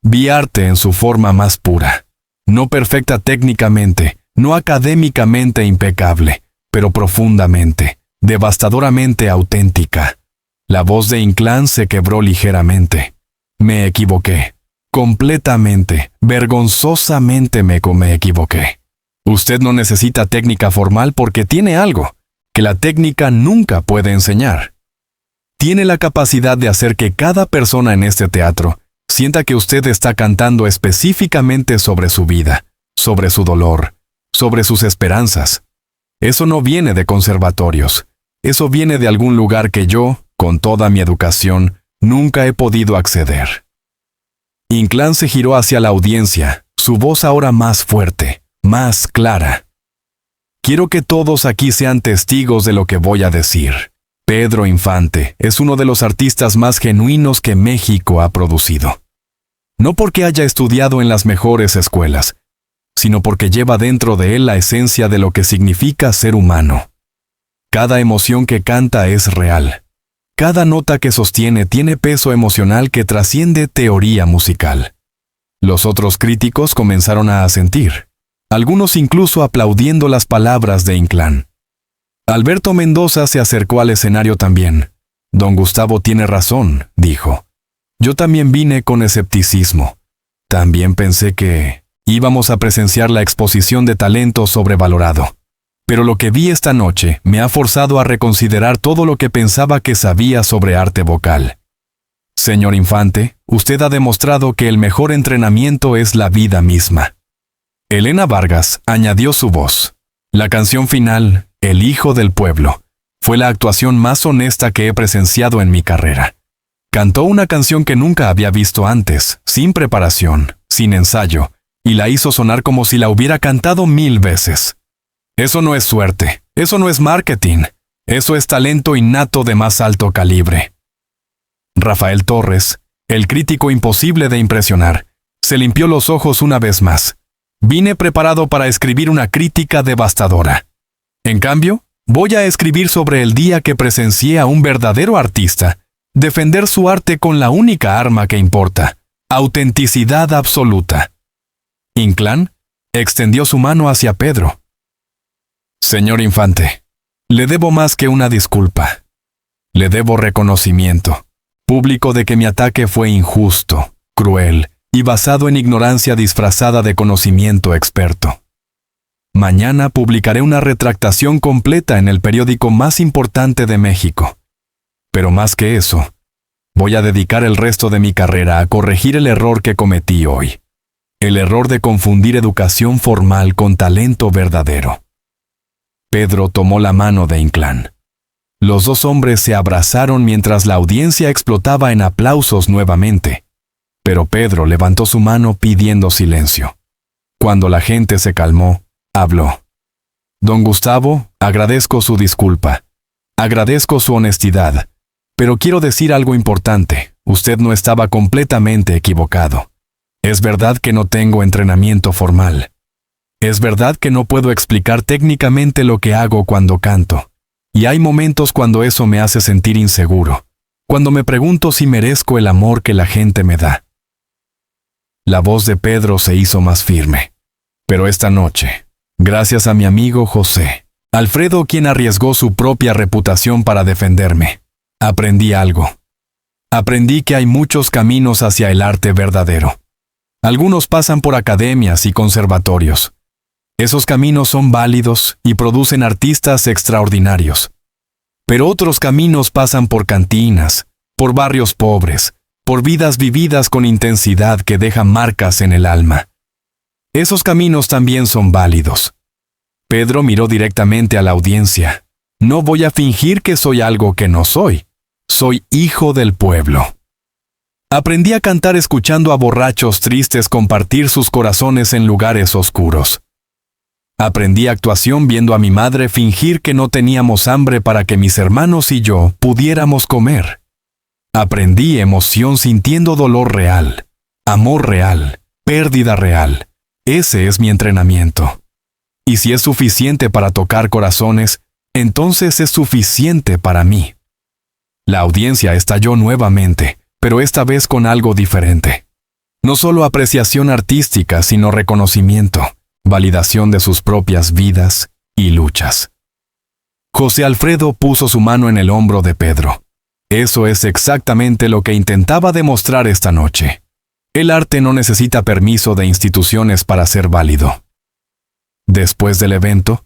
Vi arte en su forma más pura, no perfecta técnicamente, no académicamente impecable, pero profundamente, devastadoramente auténtica. La voz de Inclán se quebró ligeramente. Me equivoqué. Completamente, vergonzosamente me equivoqué. Usted no necesita técnica formal porque tiene algo que la técnica nunca puede enseñar. Tiene la capacidad de hacer que cada persona en este teatro sienta que usted está cantando específicamente sobre su vida, sobre su dolor, sobre sus esperanzas. Eso no viene de conservatorios. Eso viene de algún lugar que yo, con toda mi educación, nunca he podido acceder. Inclán se giró hacia la audiencia, su voz ahora más fuerte, más clara. Quiero que todos aquí sean testigos de lo que voy a decir. Pedro Infante es uno de los artistas más genuinos que México ha producido. No porque haya estudiado en las mejores escuelas, sino porque lleva dentro de él la esencia de lo que significa ser humano. Cada emoción que canta es real. Cada nota que sostiene tiene peso emocional que trasciende teoría musical. Los otros críticos comenzaron a asentir, algunos incluso aplaudiendo las palabras de Inclán. Alberto Mendoza se acercó al escenario también. «Don Gustavo tiene razón», dijo. «Yo también vine con escepticismo. También pensé que íbamos a presenciar la exposición de talento sobrevalorado. Pero lo que vi esta noche me ha forzado a reconsiderar todo lo que pensaba que sabía sobre arte vocal. Señor Infante, usted ha demostrado que el mejor entrenamiento es la vida misma». Elena Vargas añadió su voz. La canción final, El Hijo del Pueblo, fue la actuación más honesta que he presenciado en mi carrera. Cantó una canción que nunca había visto antes, sin preparación, sin ensayo, y la hizo sonar como si la hubiera cantado 1000 veces. Eso no es suerte, eso no es marketing, eso es talento innato de más alto calibre. Rafael Torres, el crítico imposible de impresionar, se limpió los ojos una vez más. Vine preparado para escribir una crítica devastadora. En cambio, voy a escribir sobre el día que presencié a un verdadero artista defender su arte con la única arma que importa, autenticidad absoluta. Inclán extendió su mano hacia Pedro. «Señor Infante, le debo más que una disculpa. Le debo reconocimiento público de que mi ataque fue injusto, cruel y basado en ignorancia disfrazada de conocimiento experto. Mañana publicaré una retractación completa en el periódico más importante de México. Pero más que eso, voy a dedicar el resto de mi carrera a corregir el error que cometí hoy. El error de confundir educación formal con talento verdadero». Pedro tomó la mano de Inclán. Los dos hombres se abrazaron mientras la audiencia explotaba en aplausos nuevamente. Pero Pedro levantó su mano pidiendo silencio. Cuando la gente se calmó, habló. «Don Gustavo, agradezco su disculpa. Agradezco su honestidad. Pero quiero decir algo importante. Usted no estaba completamente equivocado. Es verdad que no tengo entrenamiento formal. Es verdad que no puedo explicar técnicamente lo que hago cuando canto. Y hay momentos cuando eso me hace sentir inseguro, cuando me pregunto si merezco el amor que la gente me da». La voz de Pedro se hizo más firme. «Pero esta noche, gracias a mi amigo José Alfredo, quien arriesgó su propia reputación para defenderme, aprendí algo. Aprendí que hay muchos caminos hacia el arte verdadero. Algunos pasan por academias y conservatorios. Esos caminos son válidos y producen artistas extraordinarios. Pero otros caminos pasan por cantinas, por barrios pobres, por vidas vividas con intensidad que dejan marcas en el alma. Esos caminos también son válidos. Pedro miró directamente a la audiencia. No voy a fingir que soy algo que no soy. Soy hijo del pueblo. Aprendí a cantar escuchando a borrachos tristes compartir sus corazones en lugares oscuros. Aprendí actuación viendo a mi madre fingir que no teníamos hambre para que mis hermanos y yo pudiéramos comer. Aprendí emoción sintiendo dolor real, amor real, pérdida real. Ese es mi entrenamiento. Y si es suficiente para tocar corazones, entonces es suficiente para mí. La audiencia estalló nuevamente, pero esta vez con algo diferente. No solo apreciación artística, sino reconocimiento, validación de sus propias vidas y luchas. José Alfredo puso su mano en el hombro de Pedro. Eso es exactamente lo que intentaba demostrar esta noche. El arte no necesita permiso de instituciones para ser válido. Después del evento,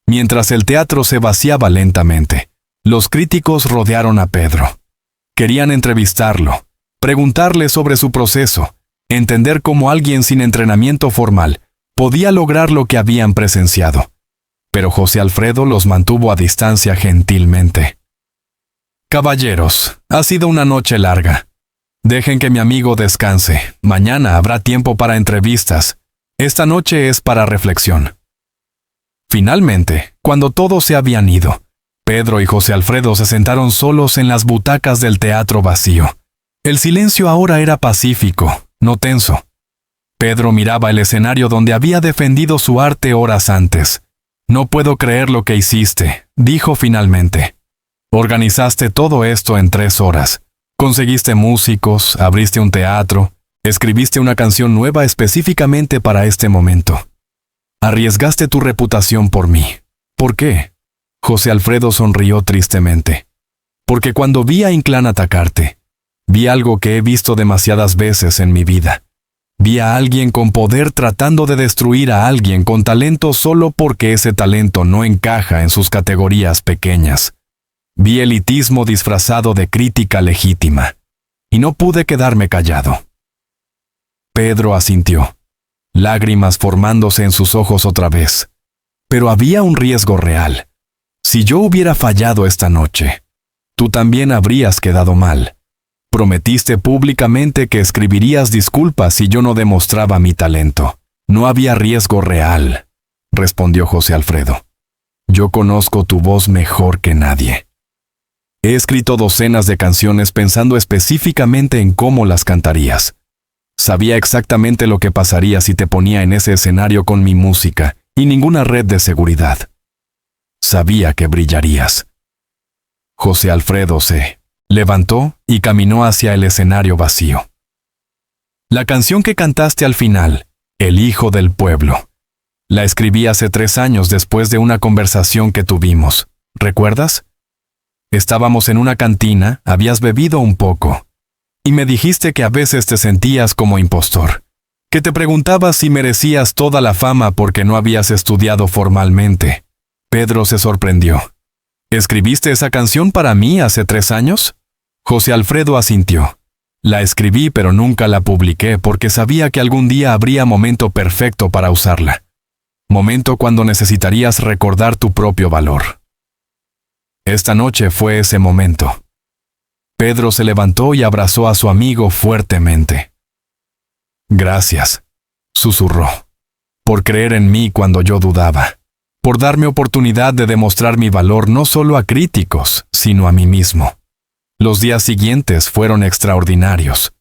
mientras el teatro se vaciaba lentamente, los críticos rodearon a Pedro. Querían entrevistarlo, preguntarle sobre su proceso, entender cómo alguien sin entrenamiento formal podía lograr lo que habían presenciado. Pero José Alfredo los mantuvo a distancia gentilmente. Caballeros, ha sido una noche larga. Dejen que mi amigo descanse. Mañana habrá tiempo para entrevistas. Esta noche es para reflexión. Finalmente, cuando todos se habían ido, Pedro y José Alfredo se sentaron solos en las butacas del teatro vacío. El silencio ahora era pacífico, no tenso. Pedro miraba el escenario donde había defendido su arte horas antes. No puedo creer lo que hiciste, dijo finalmente. Organizaste todo esto en 3 horas. Conseguiste músicos, abriste un teatro, escribiste una canción nueva específicamente para este momento. Arriesgaste tu reputación por mí. ¿Por qué? José Alfredo sonrió tristemente. Porque cuando vi a Inclán atacarte, vi algo que he visto demasiadas veces en mi vida. Vi a alguien con poder tratando de destruir a alguien con talento solo porque ese talento no encaja en sus categorías pequeñas. Vi elitismo disfrazado de crítica legítima, y no pude quedarme callado. Pedro asintió, lágrimas formándose en sus ojos otra vez. Pero había un riesgo real. Si yo hubiera fallado esta noche, tú también habrías quedado mal. Prometiste públicamente que escribirías disculpas si yo no demostraba mi talento. No había riesgo real, respondió José Alfredo. Yo conozco tu voz mejor que nadie. He escrito docenas de canciones pensando específicamente en cómo las cantarías. Sabía exactamente lo que pasaría si te ponía en ese escenario con mi música y ninguna red de seguridad. Sabía que brillarías. José Alfredo se levantó y caminó hacia el escenario vacío. La canción que cantaste al final, El Hijo del Pueblo, la escribí hace 3 años después de una conversación que tuvimos. ¿Recuerdas? Estábamos en una cantina, habías bebido un poco, y me dijiste que a veces te sentías como impostor, que te preguntabas si merecías toda la fama porque no habías estudiado formalmente. Pedro se sorprendió. ¿Escribiste esa canción para mí hace 3 años? José Alfredo asintió. La escribí pero nunca la publiqué porque sabía que algún día habría momento perfecto para usarla. Momento cuando necesitarías recordar tu propio valor. Esta noche fue ese momento. Pedro se levantó y abrazó a su amigo fuertemente. Gracias, susurró, por creer en mí cuando yo dudaba, por darme oportunidad de demostrar mi valor no solo a críticos, sino a mí mismo. Los días siguientes fueron extraordinarios.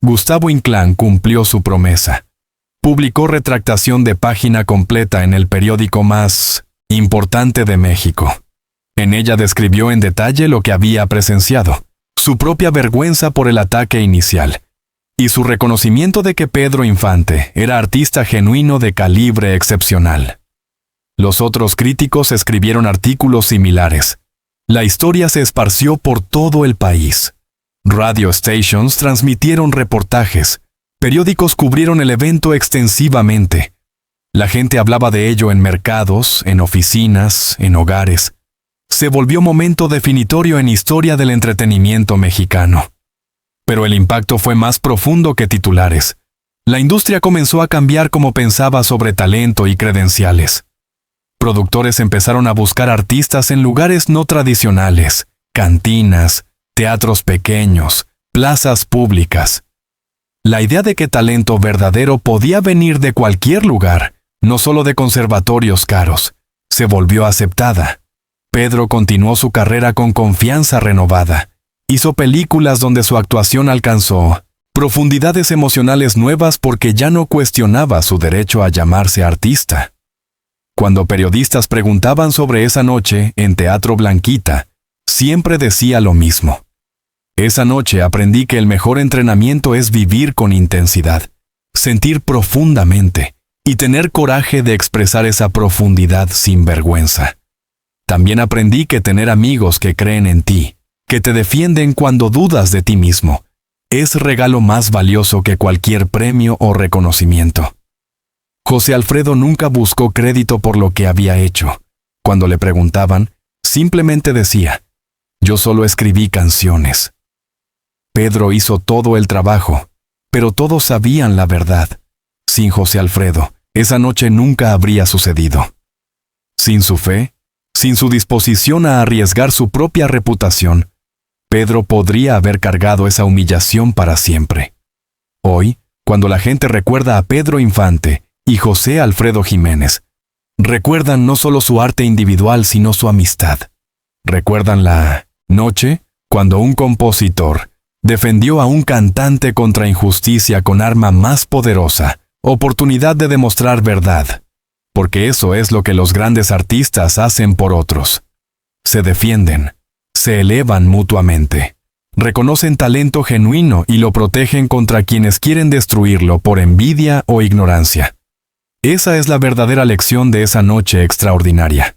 Gustavo Inclán cumplió su promesa. Publicó retractación de página completa en el periódico más importante de México. En ella describió en detalle lo que había presenciado, su propia vergüenza por el ataque inicial, y su reconocimiento de que Pedro Infante era artista genuino de calibre excepcional. Los otros críticos escribieron artículos similares. La historia se esparció por todo el país. Radio stations transmitieron reportajes, periódicos cubrieron el evento extensivamente. La gente hablaba de ello en mercados, en oficinas, en hogares. Se volvió momento definitorio en historia del entretenimiento mexicano. Pero el impacto fue más profundo que titulares. La industria comenzó a cambiar cómo pensaba sobre talento y credenciales. Productores empezaron a buscar artistas en lugares no tradicionales, cantinas, teatros pequeños, plazas públicas. La idea de que talento verdadero podía venir de cualquier lugar, no solo de conservatorios caros, se volvió aceptada. Pedro continuó su carrera con confianza renovada. Hizo películas donde su actuación alcanzó profundidades emocionales nuevas porque ya no cuestionaba su derecho a llamarse artista. Cuando periodistas preguntaban sobre esa noche en Teatro Blanquita, siempre decía lo mismo. Esa noche aprendí que el mejor entrenamiento es vivir con intensidad, sentir profundamente y tener coraje de expresar esa profundidad sin vergüenza. También aprendí que tener amigos que creen en ti, que te defienden cuando dudas de ti mismo, es regalo más valioso que cualquier premio o reconocimiento. José Alfredo nunca buscó crédito por lo que había hecho. Cuando le preguntaban, simplemente decía, yo solo escribí canciones. Pedro hizo todo el trabajo, pero todos sabían la verdad. Sin José Alfredo, esa noche nunca habría sucedido. Sin su fe, sin su disposición a arriesgar su propia reputación, Pedro podría haber cargado esa humillación para siempre. Hoy, cuando la gente recuerda a Pedro Infante y José Alfredo Jiménez, recuerdan no solo su arte individual, sino su amistad. Recuerdan la noche cuando un compositor defendió a un cantante contra injusticia con arma más poderosa, oportunidad de demostrar verdad, porque eso es lo que los grandes artistas hacen por otros. Se defienden, se elevan mutuamente, reconocen talento genuino y lo protegen contra quienes quieren destruirlo por envidia o ignorancia. Esa es la verdadera lección de esa noche extraordinaria.